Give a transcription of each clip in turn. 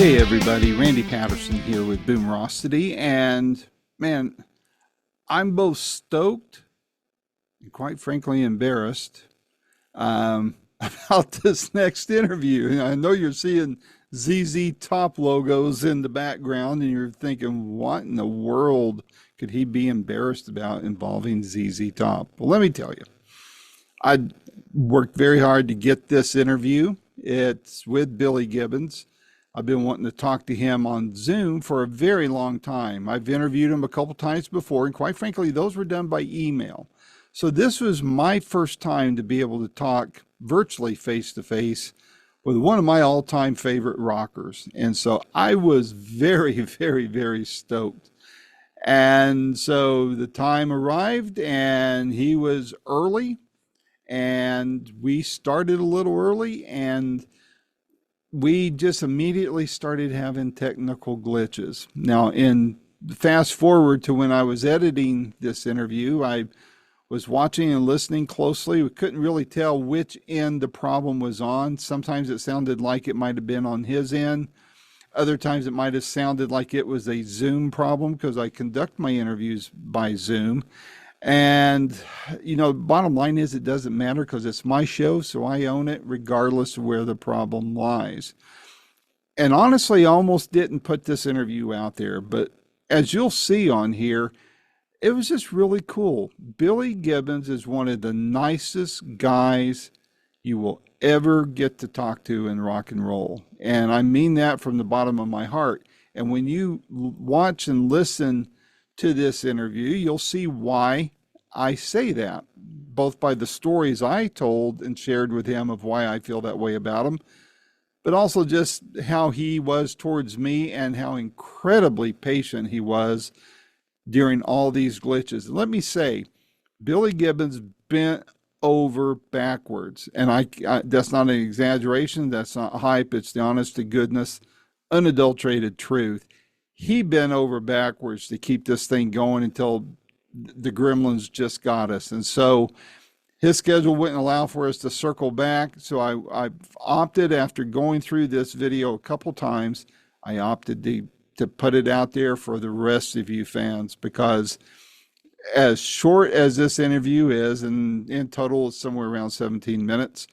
Hey everybody, Randy Patterson here with Boomerocity, and man, I'm both stoked and quite frankly embarrassed about this next interview. And I know you're seeing ZZ Top logos in the background and you're thinking, what in the world could he be embarrassed about involving ZZ Top? Well, let me tell you, I worked very hard to get this interview. It's with Billy Gibbons. I've been wanting to talk to him on Zoom for a very long time. I've interviewed him a couple times before, and quite frankly, those were done by email. So this was my first time to be able to talk virtually face-to-face with one of my all-time favorite rockers. And so I was very, very, very stoked. And so the time arrived, and he was early, and we started a little early, and we just immediately started having technical glitches. Now, in fast forward to when I was editing this interview, I was watching and listening closely. We couldn't really tell which end the problem was on. Sometimes it sounded like it might have been on his end. Other times it might have sounded like it was a Zoom problem because I conduct my interviews by Zoom. And, you know, bottom line is it doesn't matter because it's my show, so I own it regardless of where the problem lies. And honestly, I almost didn't put this interview out there, but as you'll see on here, it was just really cool. Billy Gibbons is one of the nicest guys you will ever get to talk to in rock and roll. And I mean that from the bottom of my heart. And when you watch and listen to this interview, you'll see why I say that, both by the stories I told and shared with him of why I feel that way about him, but also just how he was towards me and how incredibly patient he was during all these glitches. And let me say, Billy Gibbons bent over backwards, and I that's not an exaggeration, that's not hype, it's the honest to goodness, unadulterated truth. He bent over backwards to keep this thing going until the gremlins just got us. And so his schedule wouldn't allow for us to circle back. So I opted, after going through this video a couple times, I opted to put it out there for the rest of you fans, because as short as this interview is, and in total it's somewhere around 17 minutes,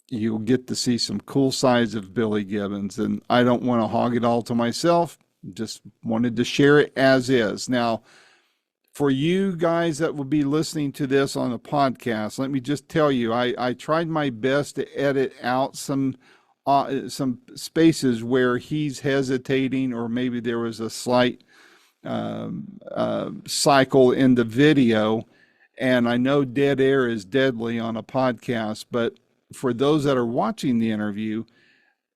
you'll get to see some cool sides of Billy Gibbons. And I don't want to hog it all to myself. Just wanted to share it as is. Now, for you guys that will be listening to this on a podcast, let me just tell you, I tried my best to edit out some spaces where he's hesitating, or maybe there was a slight cycle in the video. And I know dead air is deadly on a podcast, but for those that are watching the interview,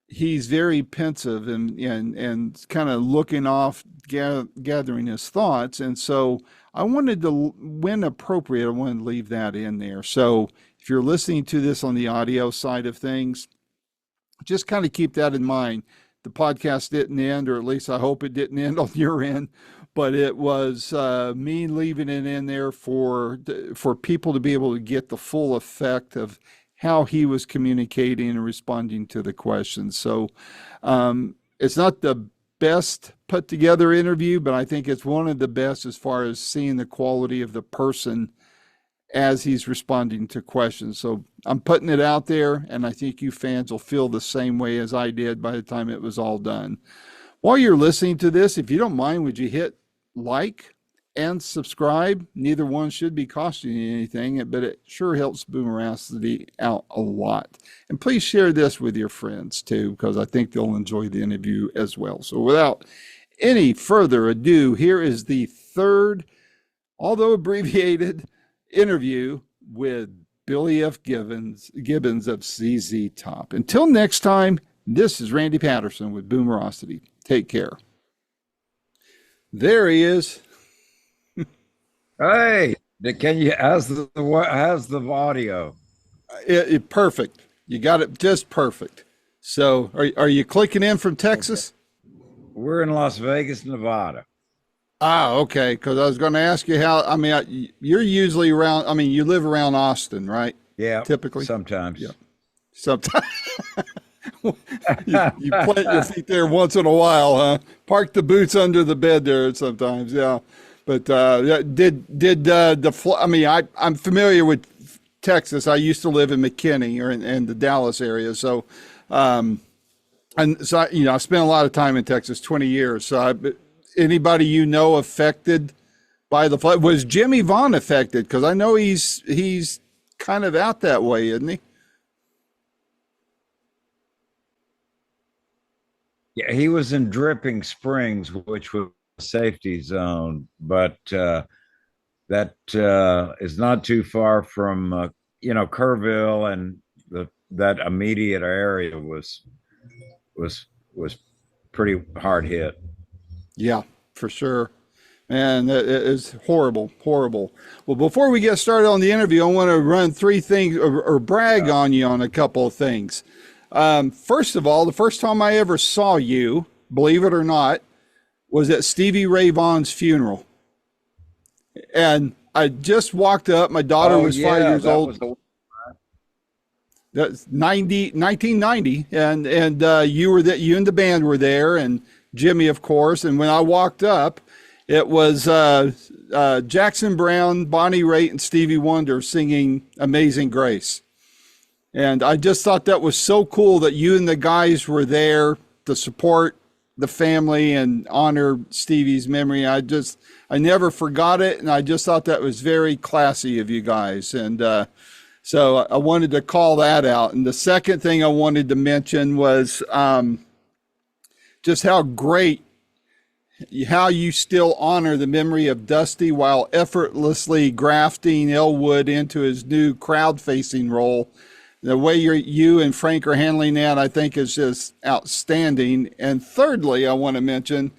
he's very pensive and kind of looking off, gathering his thoughts. And so I wanted to, when appropriate, I wanted to leave that in there. So if you're listening to this on the audio side of things, just kind of keep that in mind. The podcast didn't end, or at least I hope it didn't end on your end, but it was me leaving it in there for people to be able to get the full effect of how he was communicating and responding to the questions. So it's not the best put together interview, but I think it's one of the best as far as seeing the quality of the person as he's responding to questions. So I'm putting it out there, and I think you fans will feel the same way as I did by the time it was all done. While you're listening to this, if you don't mind, would you hit like and subscribe? Neither one should be costing you anything, but it sure helps Boomerocity out a lot. And please share this with your friends too, because I think they'll enjoy the interview as well. So without any further ado, here is the third, although abbreviated, interview with Billy F. Gibbons of ZZ Top. Until next time, this is Randy Patterson with Boomerocity. Take care. There he is. Hey, can you, how's the audio? Perfect. You got it just perfect. So are you clicking in from Texas? Okay. We're in Las Vegas, Nevada. Ah, okay. Because I was going to ask you how, I mean, you're usually around, I mean, you live around Austin, right? Yeah. Typically. Sometimes. Yeah. Sometimes. You plant your feet there once in a while, huh? Park the boots under the bed there sometimes, yeah. But yeah, I mean, I'm familiar with Texas. I used to live in McKinney or in the Dallas area, so and so I spent a lot of time in Texas, 20 years. So anybody affected by the flood? Was Jimmy Vaughn affected? Because I know he's kind of out that way, isn't he? Yeah, he was in Dripping Springs, which was a safety zone, but that is not too far from Kerrville, and that immediate area was was pretty hard hit. Yeah, for sure. Man, that is horrible, horrible. Well, before we get started on the interview, I want to run three things or brag on you on a couple of things. First of all, the first time I ever saw you, believe it or not, was at Stevie Ray Vaughan's funeral. And I just walked up. My daughter Oh was yeah, 5 years that old. was the That's 1990, and you were that you and the band were there, and Jimmy, of course. And when I walked up, it was Jackson Brown, Bonnie Raitt, and Stevie Wonder singing "Amazing Grace." And I just thought that was so cool that you and the guys were there to support the family and honor Stevie's memory. I never forgot it, and I just thought that was very classy of you guys. And so I wanted to call that out. And the second thing I wanted to mention was just how great, how you still honor the memory of Dusty while effortlessly grafting Elwood into his new crowd-facing role. The way you and Frank are handling that, I think, is just outstanding. And thirdly, I want to mention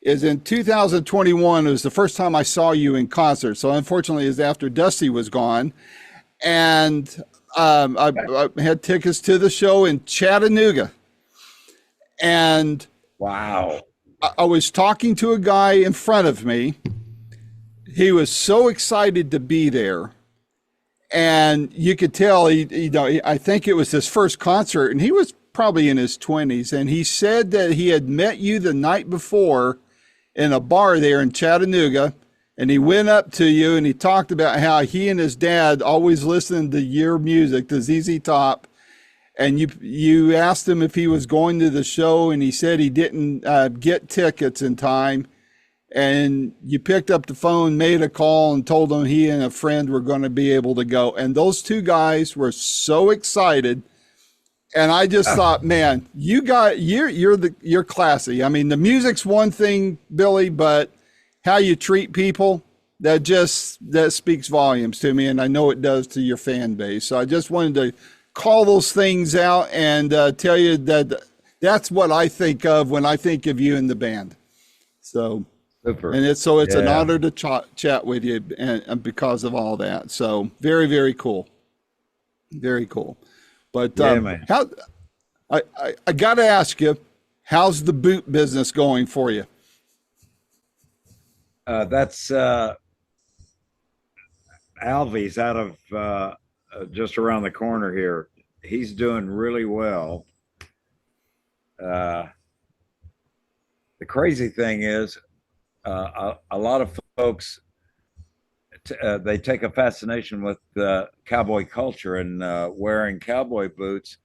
is in 2021, it was the first time I saw you in concert. So unfortunately, it was after Dusty was gone. And I had tickets to the show in Chattanooga. And wow. I was talking to a guy in front of me. He was so excited to be there. And you could tell, I think it was his first concert, and he was probably in his 20s. And he said that he had met you the night before in a bar there in Chattanooga. And he went up to you and he talked about how he and his dad always listened to your music, to ZZ Top. And you asked him if he was going to the show, and he said he didn't get tickets in time. And you picked up the phone, made a call, and told him he and a friend were going to be able to go. And those two guys were so excited. And I just thought, man, you're classy. I mean, the music's one thing, Billy, but how you treat people, that speaks volumes to me, and I know it does to your fan base. So I just wanted to call those things out and tell you that that's what I think of when I think of you and the band. So. Super. And it's an honor to chat with you, and because of all that. So very, very cool, very cool. But man. how I got to ask you, how's the boot business going for you? That's Alvy's out of just around the corner here. He's doing really well. The crazy thing is, a lot of folks they take a fascination with cowboy culture and wearing cowboy boots.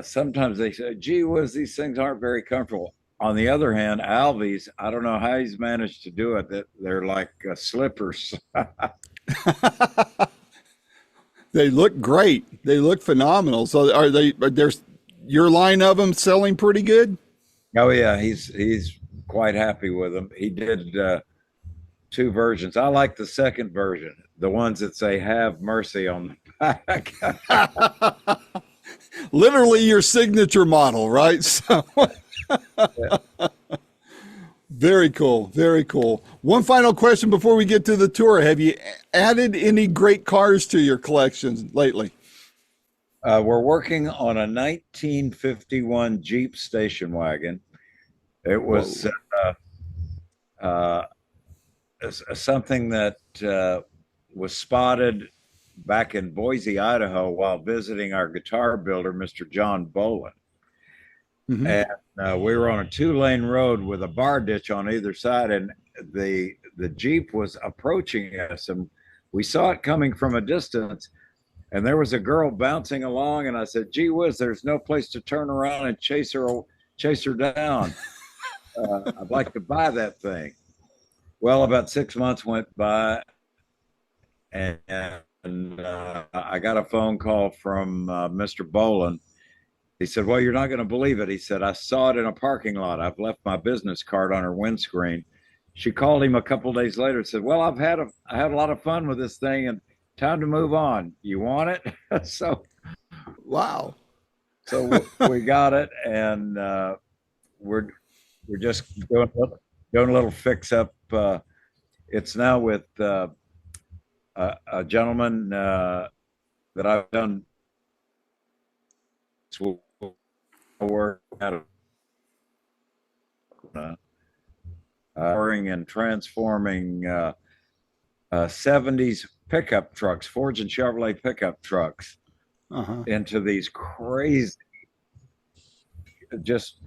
Sometimes they say, "Gee whiz, these things aren't very comfortable." On the other hand, Alvy's, I don't know how he's managed to do it. That they're like slippers. They look great. They look phenomenal. So are they? There's your line of them selling pretty good. Oh yeah, he's quite happy with them. He did two versions. I like the second version, the ones that say "Have mercy" on the back. Literally your signature model, right? So very cool, very cool. One final question before we get to the tour: have you added any great cars to your collections lately? We're working on a 1951 Jeep station wagon. It was something that was spotted back in Boise, Idaho, while visiting our guitar builder, Mr. John Bolin. Hmm. and we were on a 2-lane road with a bar ditch on either side, and the Jeep was approaching us, and we saw it coming from a distance, and there was a girl bouncing along, and I said, "Gee whiz, there's no place to turn around and chase her down. I'd like to buy that thing." Well, about 6 months went by, and I got a phone call from Mr. Boland. He said, "Well, you're not going to believe it." He said, "I saw it in a parking lot. I've left my business card on her windscreen." She called him a couple of days later and said, "Well, I had a lot of fun with this thing, and time to move on. You want it?" Wow. So we got it, and we're just doing a little fix up. It's now with a gentleman that I've done work out of and transforming 70s pickup trucks, Ford and Chevrolet pickup trucks, into these crazy, just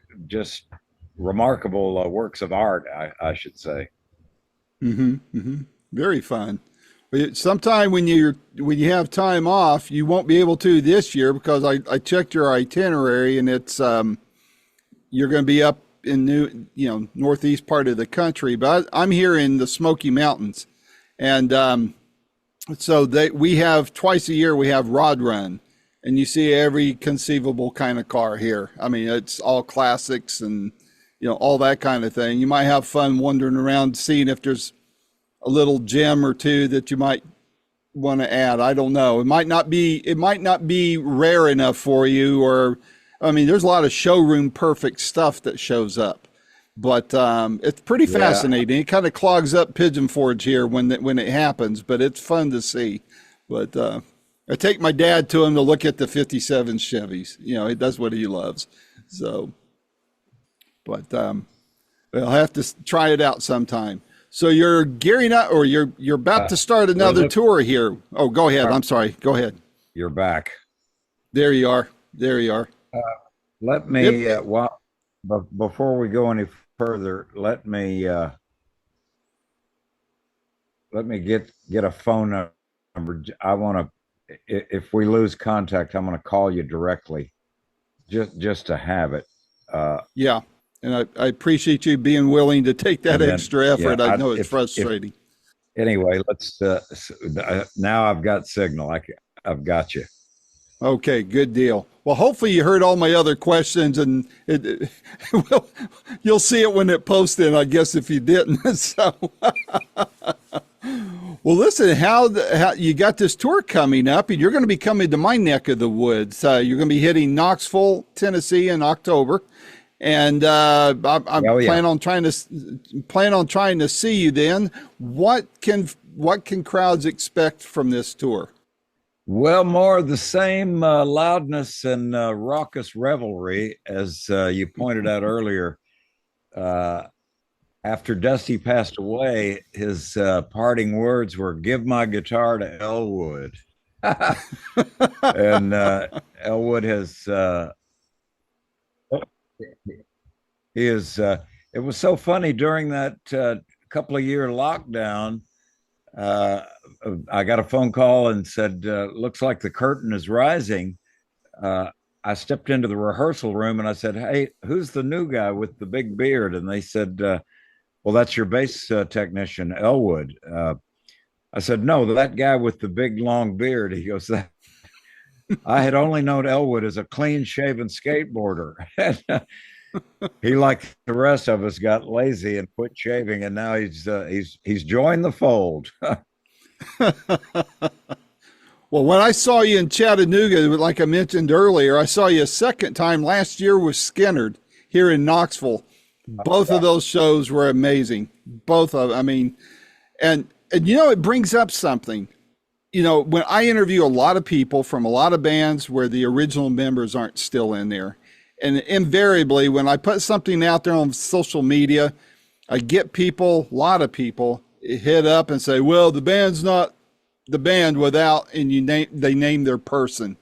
remarkable works of art, I should say. Very fun. Sometime when you have time off, you won't be able to this year because I checked your itinerary and it's you're going to be up in northeast part of the country, but I'm here in the Smoky Mountains, and so we have twice a year we have Rod Run, and you see every conceivable kind of car here. I mean, it's all classics and all that kind of thing. You might have fun wandering around seeing if there's a little gem or two that you might want to add. I don't know. It might not be rare enough for you, or I mean, there's a lot of showroom perfect stuff that shows up, but it's pretty fascinating. It kind of clogs up Pigeon Forge here when it happens, but it's fun to see. But I take my dad to him to look at the 57 Chevys. That's what he loves. So, but I'll have to try it out sometime. So you're gearing up, or you're about to start another tour here. Oh, go ahead. I'm sorry. Go ahead. You're back. There you are. There you are. Let me, before we go any further, let me get a phone number. I want to, if we lose contact, I'm going to call you directly, just to have it. Yeah. And I appreciate you being willing to take that extra effort. I know it's frustrating. Anyway, let's. Now I've got signal. I've got you. Okay, good deal. Well, hopefully you heard all my other questions, and well, you'll see it when it posted, I guess, if you didn't. So, well, listen, how you got this tour coming up, and you're going to be coming to my neck of the woods. You're going to be hitting Knoxville, Tennessee in October. And I'm plan on trying to see you then. What can crowds expect from this tour? Well, more of the same loudness and raucous revelry, as you pointed out earlier. After Dusty passed away, his parting words were, "Give my guitar to Elwood." And Elwood has it was so funny during that couple of year lockdown. I got a phone call and said, "Looks like the curtain is rising." I stepped into the rehearsal room and I said, "Hey, who's the new guy with the big beard?" And they said, "Well, that's your bass technician, Elwood." I said, "No, that guy with the big long beard." He goes, "I had only known Elwood as a clean shaven skateboarder." He, like the rest of us, got lazy and quit shaving, and now he's joined the fold. Well, when I saw you in Chattanooga, like I mentioned earlier, I saw you a second time last year with Skinnerd here in Knoxville. Both of those shows were amazing. I mean, and it brings up something. When I interview a lot of people from a lot of bands where the original members aren't still in there, and invariably when I put something out there on social media, I get a lot of people hit up and say, "Well, the band's not the band without, and they name their person.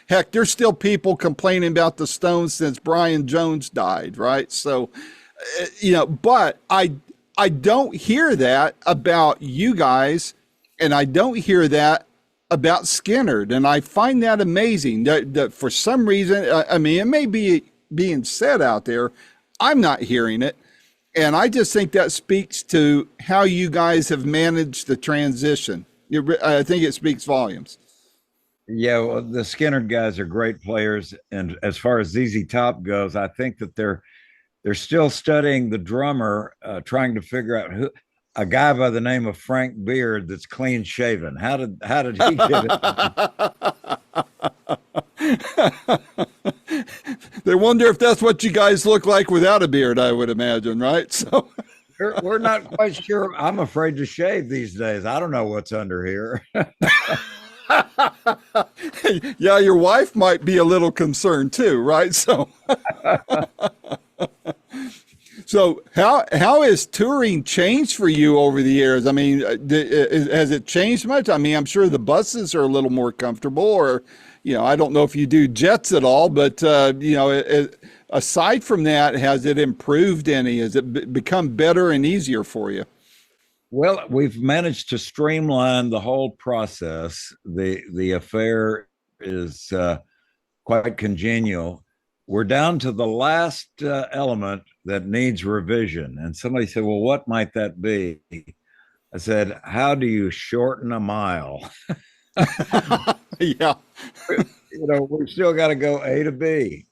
Heck, there's still people complaining about the Stones since Brian Jones died, right? So, but I don't hear that about you guys, and I don't hear that about Skinnerd, and I find that amazing. That for some reason, I mean, it may be being said out there, I'm not hearing it. And I just think that speaks to how you guys have managed the transition. I think it speaks volumes. Yeah, well, the Skinner guys are great players, and as far as ZZ Top goes, I think that they're still studying the drummer, trying to figure out who a guy by the name of Frank Beard that's clean shaven. How did he get it? They wonder if that's what you guys look like without a beard, I would imagine, right? So We're not quite sure. I'm afraid to shave these days. I don't know what's under here. yeah, your wife might be a little concerned too, right? So how has touring changed for you over the years? I mean, has it changed much? I mean, I'm sure the buses are a little more comfortable, or I don't know if you do jets at all, but aside from that, has it improved any? Has it become better and easier for you? Well, we've managed to streamline the whole process. The affair is quite congenial. We're down to the last element that needs revision. And somebody said, well, what might that be? I said, how do you shorten a mile? Yeah. We've still got to go A to B.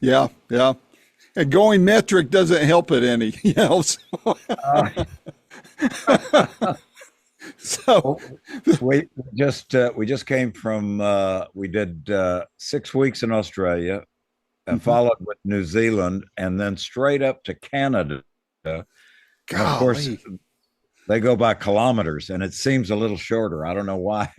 Yeah, yeah. And going metric doesn't help it any, So we just came from we did 6 weeks in Australia, and followed with New Zealand, and then straight up to Canada. And of course, they go by kilometers, and it seems a little shorter. I don't know why.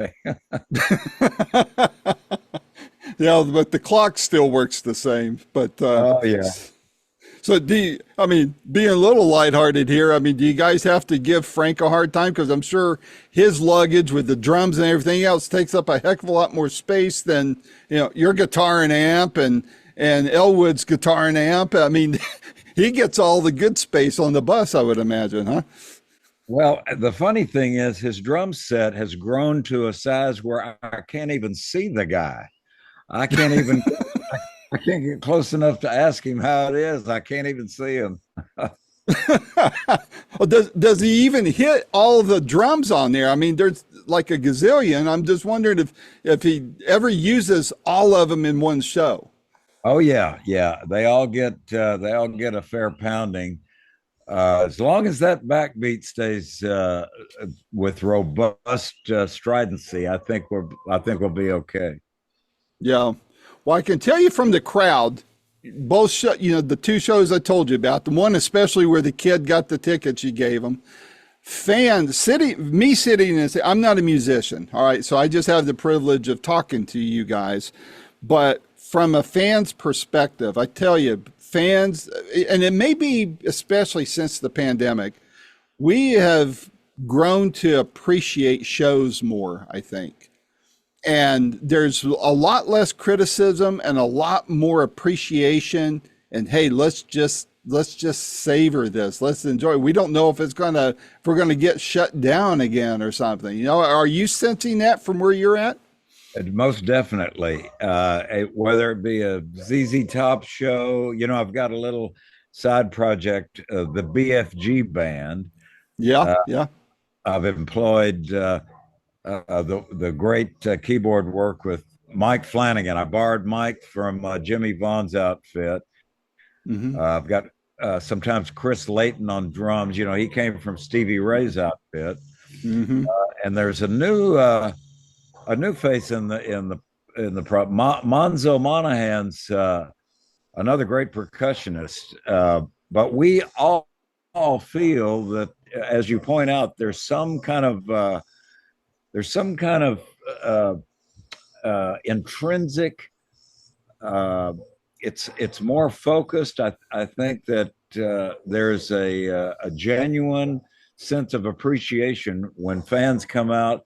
Yeah, but the clock still works the same. But oh yeah. So being a little lighthearted here, I mean, do you guys have to give Frank a hard time? Because I'm sure his luggage with the drums and everything else takes up a heck of a lot more space than, your guitar and amp and Elwood's guitar and amp. I mean, he gets all the good space on the bus, I would imagine, huh? Well, the funny thing is his drum set has grown to a size where I can't even see the guy. I can't get close enough to ask him how it is. I can't even see him. Well, does he even hit all the drums on there? I mean, there's like a gazillion. I'm just wondering if he ever uses all of them in one show. Oh yeah, yeah. They all get a fair pounding. As long as that backbeat stays with robust stridency, I think we'll be okay. Yeah. Well, I can tell you from the crowd, both the two shows I told you about, the one especially where the kid got the tickets you gave him, fans sitting and say, I'm not a musician. All right. So I just have the privilege of talking to you guys, but from a fan's perspective, I tell you, fans, and it may be especially since the pandemic, we have grown to appreciate shows more, I think. And there's a lot less criticism and a lot more appreciation. And hey, let's just savor this. Let's enjoy. We don't know if we're gonna get shut down again or something. Are you sensing that from where you're at? Most definitely. Whether it be a ZZ Top show, I've got a little side project, the BFG band. Yeah, yeah. I've employed the great keyboard work with Mike Flanagan. I borrowed Mike from Jimmy Vaughn's outfit. Mm-hmm. I've got sometimes Chris Layton on drums. He came from Stevie Ray's outfit. Mm-hmm. And there's a new face in the Monzo Monahan's another great percussionist. But we all feel that, as you point out, there's some kind of intrinsic. It's more focused. I think that there's a genuine sense of appreciation when fans come out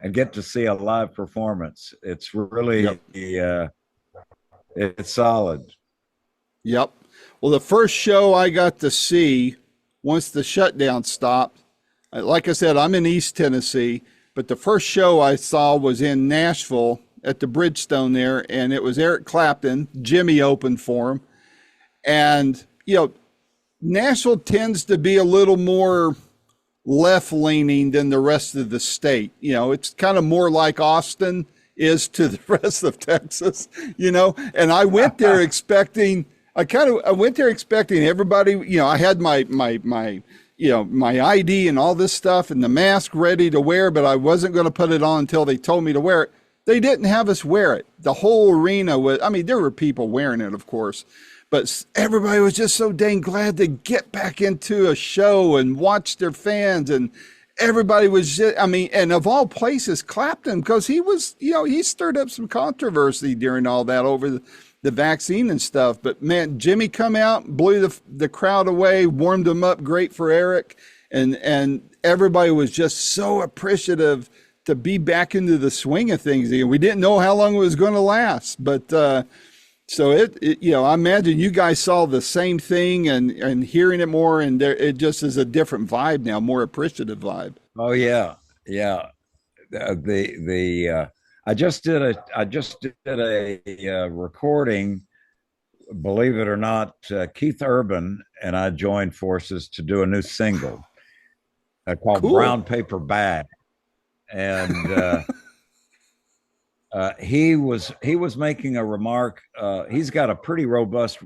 and get to see a live performance. It's really, it's solid. Yep. Well, the first show I got to see once the shutdown stopped, like I said, I'm in East Tennessee, but the first show I saw was in Nashville at the Bridgestone there, and it was Eric Clapton. Jimmy opened for him. And, you know, Nashville tends to be a little more left-leaning than the rest of the state. You know, it's kind of more like Austin is to the rest of Texas, you know. And I went there expecting everybody, you know, I had my ID and all this stuff and the mask ready to wear, but I wasn't going to put it on until they told me to wear it. They didn't have us wear it. The whole arena was, I mean, there were people wearing it, of course, but everybody was just so dang glad to get back into a show and watch their fans. And everybody was just, I mean, and of all places, Clapton, because he was, you know, he stirred up some controversy during all that over the vaccine and stuff. But man, Jimmy come out, blew the crowd away, warmed them up great for Eric. And everybody was just so appreciative to be back into the swing of things. We didn't know how long it was going to last, but so it, you know, I imagine you guys saw the same thing and hearing it more, and it just is a different vibe now, more appreciative vibe. Oh yeah, yeah. I just did a recording. Believe it or not, Keith Urban and I joined forces to do a new single called Cool. Brown Paper Bag. And he was making a remark. He's got a pretty robust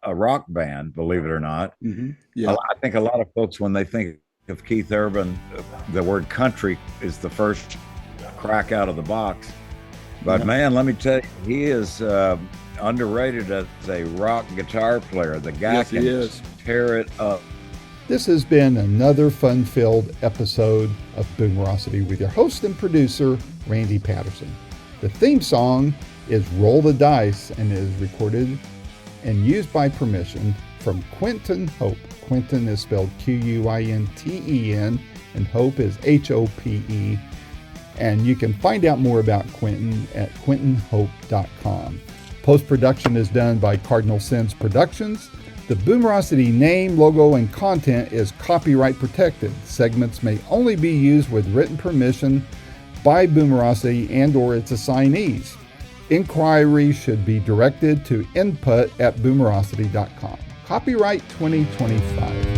rock band, believe it or not. Mm-hmm. Yeah. I think a lot of folks, when they think of Keith Urban, the word country is the first crack out of the box. But man, let me tell you, he is underrated as a rock guitar player. The guy can tear it up. This has been another fun-filled episode of Boomerocity with your host and producer, Randy Patterson. The theme song is Roll the Dice and is recorded and used by permission from Quentin Hope. Quentin is spelled Quinten and Hope is Hope. And you can find out more about Quentin at quentinhope.com. Post-production is done by Cardinal Sins Productions. The Boomerocity name, logo, and content is copyright protected. Segments may only be used with written permission by Boomerocity and or its assignees. Inquiries should be directed to input@boomerocity.com. Copyright 2025.